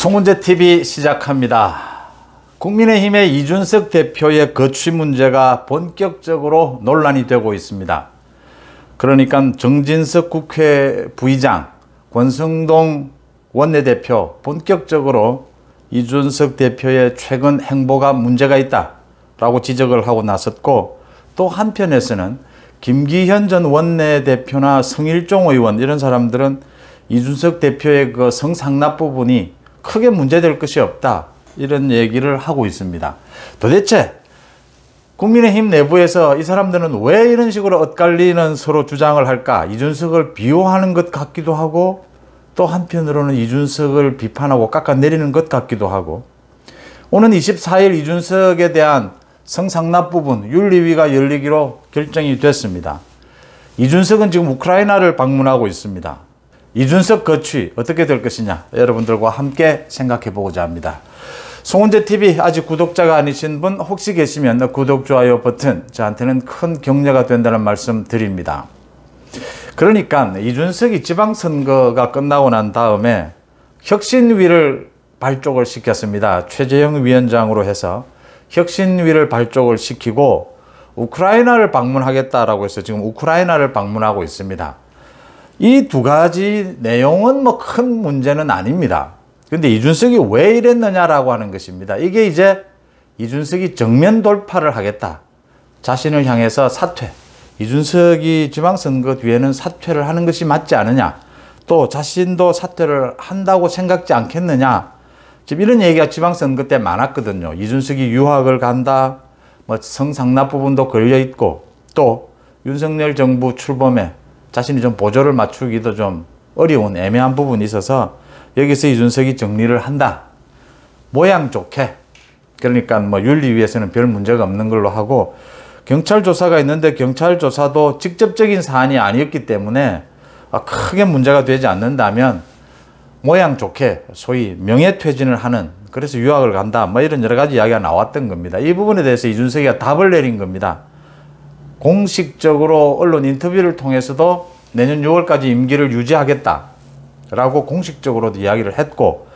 송은재 TV 시작합니다. 국민의힘의 이준석 대표의 거취 문제가 본격적으로 논란이 되고 있습니다. 그러니까 정진석 국회 부의장, 권성동 원내대표 본격적으로 이준석 대표의 최근 행보가 문제가 있다라고 지적을 하고 나섰고, 또 한편에서는 김기현 전 원내대표나 성일종 의원 이런 사람들은 이준석 대표의 그 성상납 부분이 크게 문제될 것이 없다, 이런 얘기를 하고 있습니다. 도대체 국민의힘 내부에서 이 사람들은 왜 이런 식으로 엇갈리는 서로 주장을 할까? 이준석을 비호하는 것 같기도 하고, 또 한편으로는 이준석을 비판하고 깎아내리는 것 같기도 하고. 오는 24일 이준석에 대한 성상납 부분 윤리위가 열리기로 결정이 됐습니다. 이준석은 지금 우크라이나를 방문하고 있습니다. 이준석 거취 어떻게 될 것이냐, 여러분들과 함께 생각해 보고자 합니다. 송은재 TV 아직 구독자가 아니신 분 혹시 계시면 구독, 좋아요 버튼 저한테는 큰 격려가 된다는 말씀 드립니다. 그러니까 이준석이 지방선거가 끝나고 난 다음에 혁신위를 발족을 시켰습니다. 최재형 위원장으로 해서 혁신위를 발족을 시키고 우크라이나를 방문하겠다라고 해서 지금 우크라이나를 방문하고 있습니다. 이 두 가지 내용은 뭐 큰 문제는 아닙니다. 근데 이준석이 왜 이랬느냐라고 하는 것입니다. 이게 이제 이준석이 정면 돌파를 하겠다, 자신을 향해서 사퇴, 이준석이 지방선거 뒤에는 사퇴를 하는 것이 맞지 않느냐, 또 자신도 사퇴를 한다고 생각지 않겠느냐, 지금 이런 얘기가 지방선거 때 많았거든요. 이준석이 유학을 간다, 뭐 성상납 부분도 걸려있고, 또 윤석열 정부 출범에 자신이 좀 보조를 맞추기도 좀 어려운 애매한 부분이 있어서 여기서 이준석이 정리를 한다, 모양 좋게. 그러니까 뭐 윤리위에서는 별 문제가 없는 걸로 하고, 경찰 조사가 있는데 경찰 조사도 직접적인 사안이 아니었기 때문에 크게 문제가 되지 않는다면 모양 좋게 소위 명예퇴진을 하는, 그래서 유학을 간다, 뭐 이런 여러 가지 이야기가 나왔던 겁니다. 이 부분에 대해서 이준석이가 답을 내린 겁니다. 공식적으로 언론 인터뷰를 통해서도 내년 6월까지 임기를 유지하겠다라고 공식적으로도 이야기를 했고,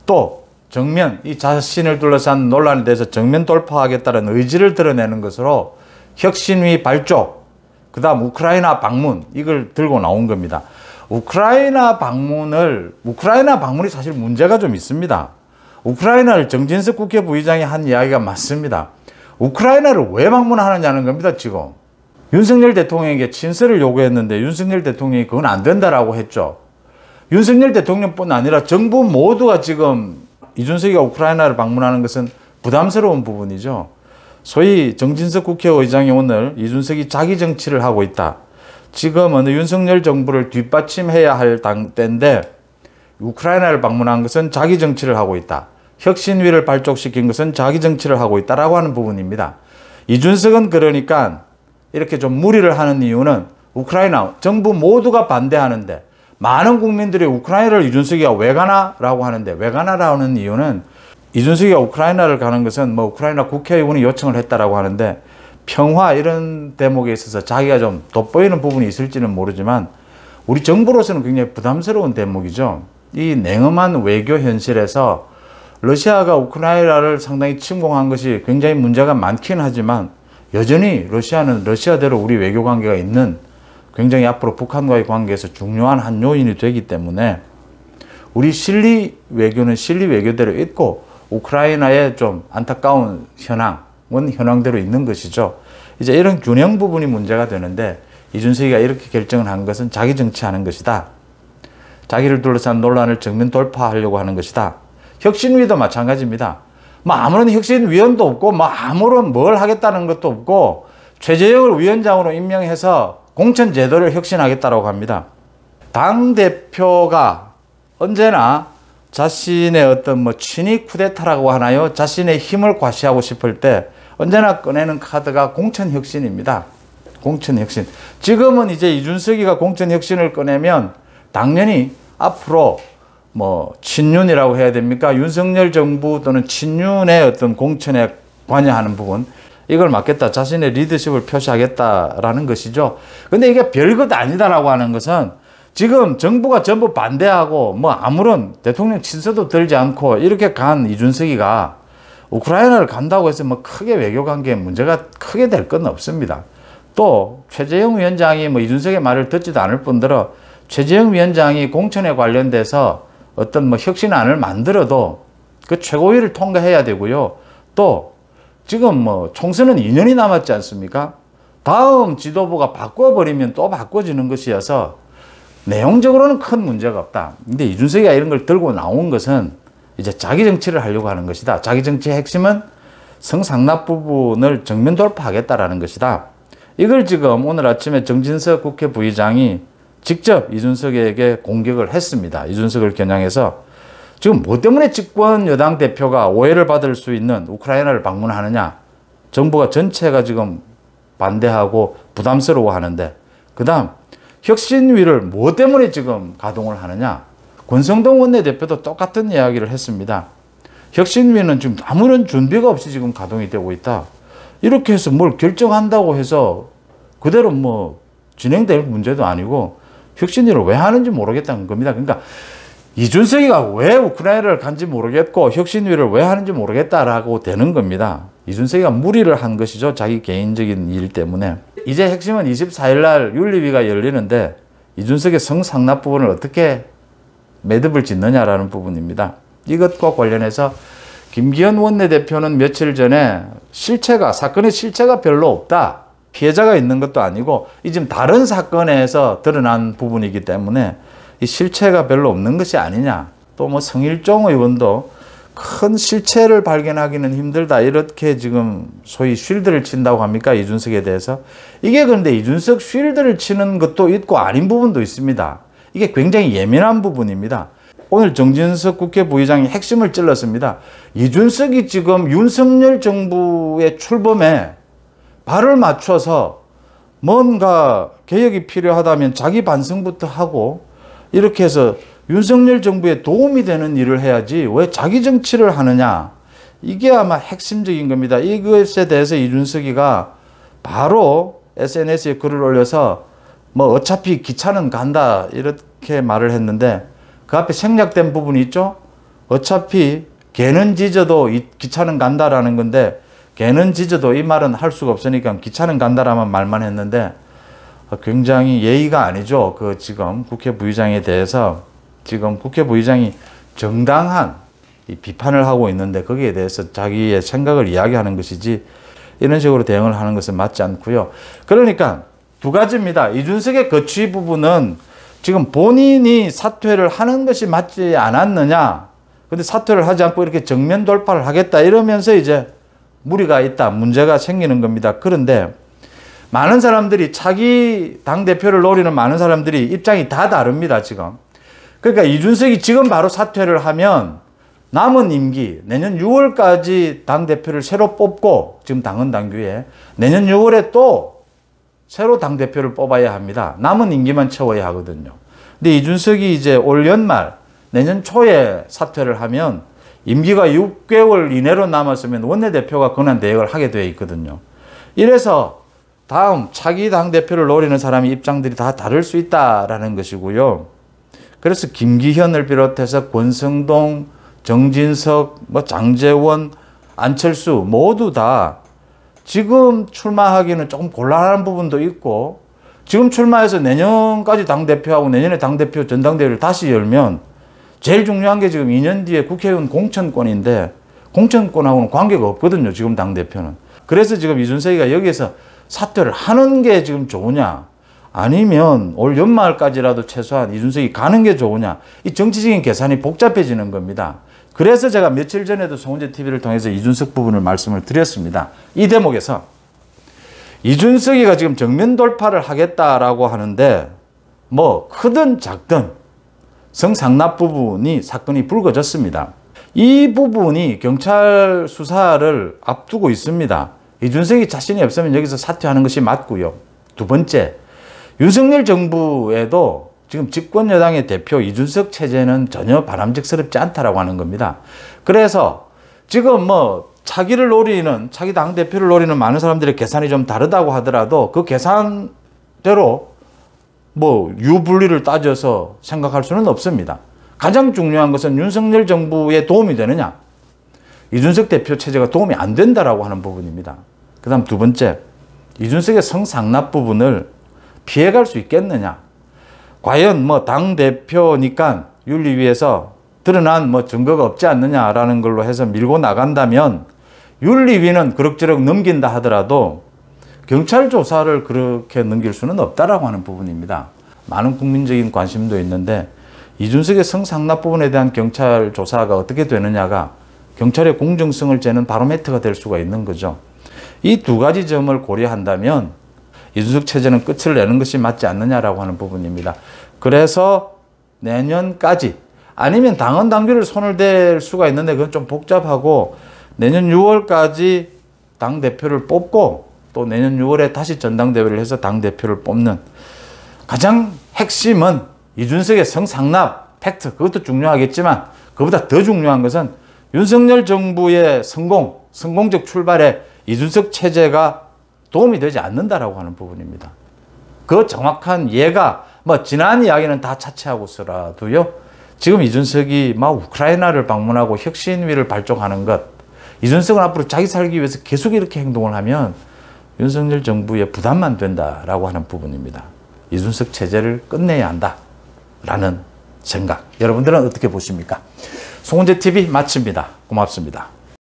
또 정면 이 자신을 둘러싼 논란에 대해서 정면 돌파하겠다는 의지를 드러내는 것으로 혁신위 발족, 그 다음 우크라이나 방문, 이걸 들고 나온 겁니다. 우크라이나 방문이 사실 문제가 좀 있습니다. 우크라이나를 정진석 국회 부의장이 한 이야기가 맞습니다. 우크라이나를 왜 방문하느냐는 겁니다. 지금 윤석열 대통령에게 친서를 요구했는데 윤석열 대통령이 그건 안 된다라고 했죠. 윤석열 대통령뿐 아니라 정부 모두가 지금 이준석이가 우크라이나를 방문하는 것은 부담스러운 부분이죠. 소위 정진석 국회의장이 오늘 이준석이 자기 정치를 하고 있다, 지금 어느 윤석열 정부를 뒷받침해야 할 때인데 우크라이나를 방문한 것은 자기 정치를 하고 있다, 혁신위를 발족시킨 것은 자기 정치를 하고 있다라고 하는 부분입니다. 이준석은 그러니까 이렇게 좀 무리를 하는 이유는 우크라이나 정부 모두가 반대하는데 많은 국민들이 우크라이나를 이준석이가 왜 가나라고 하는데, 왜 가나라는 이유는 이준석이가 우크라이나를 가는 것은 뭐 우크라이나 국회의원이 요청을 했다라고 하는데, 평화 이런 대목에 있어서 자기가 좀 돋보이는 부분이 있을지는 모르지만 우리 정부로서는 굉장히 부담스러운 대목이죠. 이 냉엄한 외교 현실에서 러시아가 우크라이나를 상당히 침공한 것이 굉장히 문제가 많긴 하지만 여전히 러시아는 러시아대로 우리 외교 관계가 있는, 굉장히 앞으로 북한과의 관계에서 중요한 한 요인이 되기 때문에 우리 실리 외교는 실리 외교대로 있고 우크라이나의 좀 안타까운 현황은 현황대로 있는 것이죠. 이제 이런 균형 부분이 문제가 되는데, 이준석이가 이렇게 결정을 한 것은 자기 정치하는 것이다, 자기를 둘러싼 논란을 정면 돌파하려고 하는 것이다. 혁신위도 마찬가지입니다. 뭐 아무런 혁신위원도 없고 뭐 아무런 뭘 하겠다는 것도 없고 최재형을 위원장으로 임명해서 공천 제도를 혁신하겠다고 합니다. 당대표가 언제나 자신의 어떤 뭐 친위 쿠데타라고 하나요? 자신의 힘을 과시하고 싶을 때 언제나 꺼내는 카드가 공천 혁신입니다. 공천 혁신. 지금은 이제 이준석이가 공천 혁신을 꺼내면 당연히 앞으로 뭐 친윤이라고 해야 됩니까? 윤석열 정부 또는 친윤의 어떤 공천에 관여하는 부분, 이걸 맡겠다, 자신의 리더십을 표시하겠다라는 것이죠. 근데 이게 별것 아니다라고 하는 것은 지금 정부가 전부 반대하고 뭐 아무런 대통령 친서도 들지 않고 이렇게 간 이준석이가 우크라이나를 간다고 해서 뭐 크게 외교 관계에 문제가 크게 될 건 없습니다. 또 최재형 위원장이 뭐 이준석의 말을 듣지도 않을 뿐더러 최재형 위원장이 공천에 관련돼서 어떤 뭐 혁신안을 만들어도 그 최고위를 통과해야 되고요. 또 지금 뭐 총선은 2년이 남았지 않습니까? 다음 지도부가 바꿔버리면 또 바꿔지는 것이어서 내용적으로는 큰 문제가 없다. 근데 이준석이가 이런 걸 들고 나온 것은 이제 자기 정치를 하려고 하는 것이다. 자기 정치의 핵심은 성상납 부분을 정면 돌파하겠다라는 것이다. 이걸 지금 오늘 아침에 정진석 국회 부의장이 직접 이준석에게 공격을 했습니다. 이준석을 겨냥해서 지금 뭐 때문에 집권 여당 대표가 오해를 받을 수 있는 우크라이나를 방문하느냐. 정부가 전체가 지금 반대하고 부담스러워 하는데, 그 다음 혁신위를 뭐 때문에 지금 가동을 하느냐. 권성동 원내대표도 똑같은 이야기를 했습니다. 혁신위는 지금 아무런 준비가 없이 지금 가동이 되고 있다. 이렇게 해서 뭘 결정한다고 해서 그대로 뭐 진행될 문제도 아니고 혁신위를 왜 하는지 모르겠다는 겁니다. 그러니까 이준석이가 왜 우크라이나를 간지 모르겠고 혁신위를 왜 하는지 모르겠다라고 되는 겁니다. 이준석이가 무리를 한 것이죠. 자기 개인적인 일 때문에. 이제 핵심은 24일 날 윤리위가 열리는데 이준석의 성상납 부분을 어떻게 매듭을 짓느냐라는 부분입니다. 이것과 관련해서 김기현 원내대표는 며칠 전에 사건의 실체가 별로 없다. 피해자가 있는 것도 아니고 이 지금 다른 사건에서 드러난 부분이기 때문에 이 실체가 별로 없는 것이 아니냐. 또 뭐 성일종 의원도 큰 실체를 발견하기는 힘들다. 이렇게 지금 소위 쉴드를 친다고 합니까? 이준석에 대해서. 이게 그런데 이준석 쉴드를 치는 것도 있고 아닌 부분도 있습니다. 이게 굉장히 예민한 부분입니다. 오늘 정진석 국회 부의장이 핵심을 찔렀습니다. 이준석이 지금 윤석열 정부의 출범에 발을 맞춰서 뭔가 개혁이 필요하다면 자기 반성부터 하고 이렇게 해서 윤석열 정부에 도움이 되는 일을 해야지 왜 자기 정치를 하느냐. 이게 아마 핵심적인 겁니다. 이것에 대해서 이준석이가 바로 SNS에 글을 올려서 뭐 어차피 기차는 간다 이렇게 말을 했는데 그 앞에 생략된 부분이 있죠. 어차피 개는 짖어도 기차는 간다라는 건데 개는 짖어도 이 말은 할 수가 없으니까 기차는 간다라는 말만 했는데 굉장히 예의가 아니죠. 그 지금 국회 부의장에 대해서 지금 국회 부의장이 정당한 이 비판을 하고 있는데 거기에 대해서 자기의 생각을 이야기하는 것이지 이런 식으로 대응을 하는 것은 맞지 않고요. 그러니까 두 가지입니다. 이준석의 거취 부분은 지금 본인이 사퇴를 하는 것이 맞지 않았느냐. 근데 사퇴를 하지 않고 이렇게 정면 돌파를 하겠다 이러면서 이제 무리가 있다. 문제가 생기는 겁니다. 그런데 많은 사람들이 차기 당대표를 노리는 많은 사람들이 입장이 다 다릅니다. 지금. 그러니까 이준석이 지금 바로 사퇴를 하면 남은 임기 내년 6월까지 당대표를 새로 뽑고 지금 당헌 당규에 내년 6월에 또 새로 당대표를 뽑아야 합니다. 남은 임기만 채워야 하거든요. 근데 이준석이 이제 올 연말 내년 초에 사퇴를 하면 임기가 6개월 이내로 남았으면 원내대표가 권한 대행을 하게 되어 있거든요. 이래서 다음 차기 당대표를 노리는 사람의 입장들이 다 다를 수 있다라는 것이고요. 그래서 김기현을 비롯해서 권성동, 정진석, 뭐 장제원, 안철수 모두 다 지금 출마하기는 조금 곤란한 부분도 있고 지금 출마해서 내년까지 당대표하고 내년에 당대표 전당대회를 다시 열면 제일 중요한 게 지금 2년 뒤에 국회의원 공천권인데 공천권하고는 관계가 없거든요. 지금 당대표는. 그래서 지금 이준석이가 여기에서 사퇴를 하는 게 지금 좋으냐 아니면 올 연말까지라도 최소한 이준석이 가는 게 좋으냐. 이 정치적인 계산이 복잡해지는 겁니다. 그래서 제가 며칠 전에도 송은재 TV를 통해서 이준석 부분을 말씀을 드렸습니다. 이 대목에서 이준석이가 지금 정면 돌파를 하겠다라고 하는데 뭐 크든 작든 성상납 부분이 사건이 불거졌습니다. 이 부분이 경찰 수사를 앞두고 있습니다. 이준석이 자신이 없으면 여기서 사퇴하는 것이 맞고요. 두 번째, 윤석열 정부에도 지금 집권 여당의 대표 이준석 체제는 전혀 바람직스럽지 않다라고 하는 겁니다. 그래서 지금 뭐 차기 당대표를 노리는 많은 사람들의 계산이 좀 다르다고 하더라도 그 계산대로 뭐 유불리를 따져서 생각할 수는 없습니다. 가장 중요한 것은 윤석열 정부에 도움이 되느냐, 이준석 대표 체제가 도움이 안 된다라고 하는 부분입니다. 그 다음 두 번째, 이준석의 성상납 부분을 피해갈 수 있겠느냐. 과연 뭐 당대표니까 윤리위에서 드러난 뭐 증거가 없지 않느냐라는 걸로 해서 밀고 나간다면 윤리위는 그럭저럭 넘긴다 하더라도 경찰 조사를 그렇게 넘길 수는 없다라고 하는 부분입니다. 많은 국민적인 관심도 있는데 이준석의 성상납 부분에 대한 경찰 조사가 어떻게 되느냐가 경찰의 공정성을 재는 바로메트가 될 수가 있는 거죠. 이 두 가지 점을 고려한다면 이준석 체제는 끝을 내는 것이 맞지 않느냐라고 하는 부분입니다. 그래서 내년까지 아니면 당헌 당규를 손을 댈 수가 있는데 그건 좀 복잡하고 내년 6월까지 당대표를 뽑고 또 내년 6월에 다시 전당대회를 해서 당대표를 뽑는 가장 핵심은 이준석의 성상납 팩트, 그것도 중요하겠지만 그보다 더 중요한 것은 윤석열 정부의 성공적 출발에 이준석 체제가 도움이 되지 않는다라고 하는 부분입니다. 그 정확한 예가 뭐 지난 이야기는 다 차치하고서라도요. 지금 이준석이 막 우크라이나를 방문하고 혁신위를 발족하는 것, 이준석은 앞으로 자기 살기 위해서 계속 이렇게 행동을 하면 윤석열 정부에 부담만 된다라고 하는 부분입니다. 이준석 체제를 끝내야 한다라는 생각. 여러분들은 어떻게 보십니까? 송은재 TV 마칩니다. 고맙습니다.